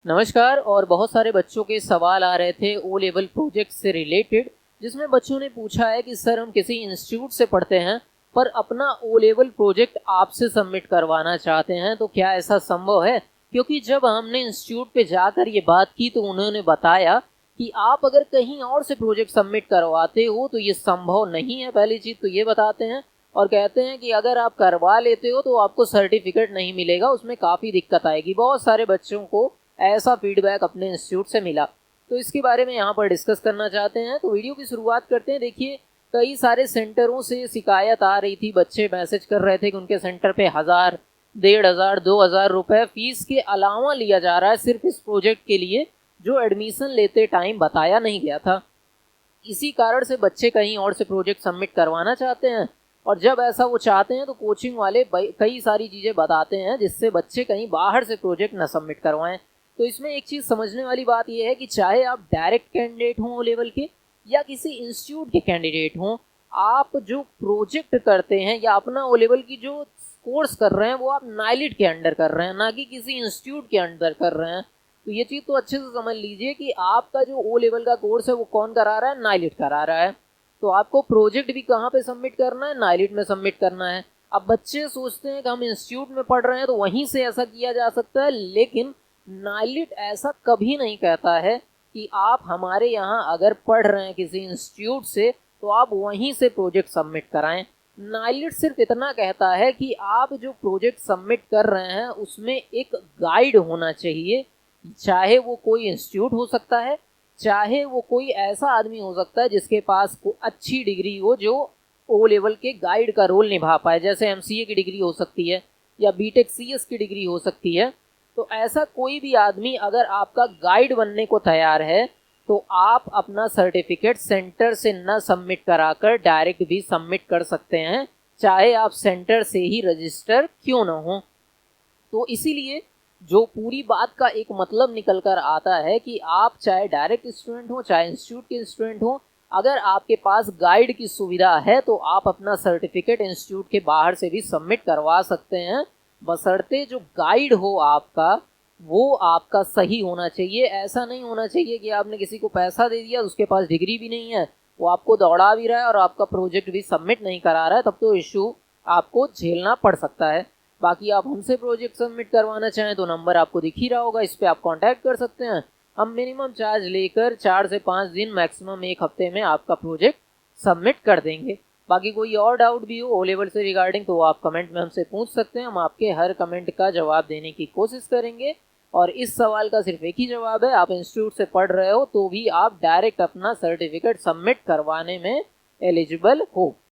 नमस्कार। और बहुत सारे बच्चों के सवाल आ रहे थे ओ लेवल प्रोजेक्ट से रिलेटेड, जिसमें बच्चों ने पूछा है कि सर हम किसी इंस्टीट्यूट से पढ़ते हैं पर अपना ओ लेवल प्रोजेक्ट आपसे सबमिट करवाना चाहते हैं, तो क्या ऐसा संभव है? क्योंकि जब हमने इंस्टीट्यूट पे जाकर ये बात की तो उन्होंने बताया कि आप अगर कहीं और से प्रोजेक्ट सबमिट करवाते हो तो ये संभव नहीं है। पहली चीज़ तो ये बताते हैं, और कहते हैं कि अगर आप करवा लेते हो तो आपको सर्टिफिकेट नहीं मिलेगा, उसमें काफ़ी दिक्कत आएगी। बहुत सारे बच्चों को ऐसा फीडबैक अपने इंस्टीट्यूट से मिला, तो इसके बारे में यहाँ पर डिस्कस करना चाहते हैं। तो वीडियो की शुरुआत करते हैं। देखिए, कई सारे सेंटरों से शिकायत आ रही थी, बच्चे मैसेज कर रहे थे कि उनके सेंटर पे 1000, 1500, 2000 रुपये फीस के अलावा लिया जा रहा है सिर्फ इस प्रोजेक्ट के लिए, जो एडमिशन लेते टाइम बताया नहीं गया था। इसी कारण से बच्चे कहीं और से प्रोजेक्ट सबमिट करवाना चाहते हैं, और जब ऐसा वो चाहते हैं तो कोचिंग वाले कई सारी चीज़ें बताते हैं जिससे बच्चे कहीं बाहर से प्रोजेक्ट न सबमिट करवाएं। तो इसमें एक चीज़ समझने वाली बात यह है कि चाहे आप डायरेक्ट कैंडिडेट हों ओ लेवल के या किसी इंस्टीट्यूट के कैंडिडेट हों, आप जो प्रोजेक्ट करते हैं या अपना ओ लेवल की जो कोर्स कर रहे हैं वो आप नाइलिट के अंडर कर रहे हैं, ना कि किसी इंस्टीट्यूट के अंडर कर रहे हैं। तो ये चीज़ तो अच्छे से समझ लीजिए कि आपका जो ओ लेवल का कोर्स है वो कौन करा रहा है? नाइलिट करा रहा है। तो आपको प्रोजेक्ट भी कहाँ पे सबमिट करना है? नाइलिट में सबमिट करना है। अब बच्चे सोचते हैं कि हम इंस्टीट्यूट में पढ़ रहे हैं तो वहीं से ऐसा किया जा सकता है, लेकिन नाइलिट ऐसा कभी नहीं कहता है कि आप हमारे यहाँ अगर पढ़ रहे हैं किसी इंस्टीट्यूट से तो आप वहीं से प्रोजेक्ट सबमिट कराएं। नाइलिट सिर्फ इतना कहता है कि आप जो प्रोजेक्ट सबमिट कर रहे हैं उसमें एक गाइड होना चाहिए, चाहे वो कोई इंस्टीट्यूट हो सकता है, चाहे वो कोई ऐसा आदमी हो सकता है जिसके पास अच्छी डिग्री हो जो ओ लेवल के गाइड का रोल निभा पाए। जैसे एमसीए की डिग्री हो सकती है या बीटेक सीएस की डिग्री हो सकती है। तो ऐसा कोई भी आदमी अगर आपका गाइड बनने को तैयार है तो आप अपना सर्टिफिकेट सेंटर से न सबमिट कराकर डायरेक्ट भी सबमिट कर सकते हैं, चाहे आप सेंटर से ही रजिस्टर क्यों ना हो। तो इसीलिए जो पूरी बात का एक मतलब निकल कर आता है कि आप चाहे डायरेक्ट स्टूडेंट हो चाहे इंस्टीट्यूट के स्टूडेंट हो, अगर आपके पास गाइड की सुविधा है तो आप अपना सर्टिफिकेट इंस्टीट्यूट के बाहर से भी सबमिट करवा सकते हैं, बशर्ते जो गाइड हो आपका वो आपका सही होना चाहिए। ऐसा नहीं होना चाहिए कि आपने किसी को पैसा दे दिया, उसके पास डिग्री भी नहीं है, वो आपको दौड़ा भी रहा है और आपका प्रोजेक्ट भी सबमिट नहीं करा रहा है, तब तो इशू आपको झेलना पड़ सकता है। बाकी आप हमसे प्रोजेक्ट सबमिट करवाना चाहें तो नंबर आपको दिख ही रहा होगा, इस पर आप कांटेक्ट कर सकते हैं। हम मिनिमम चार्ज लेकर 4 से 5 दिन, मैक्सिमम 1 हफ्ते में आपका प्रोजेक्ट सबमिट कर देंगे। बाकी कोई और डाउट भी हो ओ लेवल से रिगार्डिंग तो आप कमेंट में हमसे पूछ सकते हैं, हम आपके हर कमेंट का जवाब देने की कोशिश करेंगे। और इस सवाल का सिर्फ एक ही जवाब है, आप इंस्टीट्यूट से पढ़ रहे हो तो भी आप डायरेक्ट अपना सर्टिफिकेट सबमिट करवाने में एलिजिबल हो।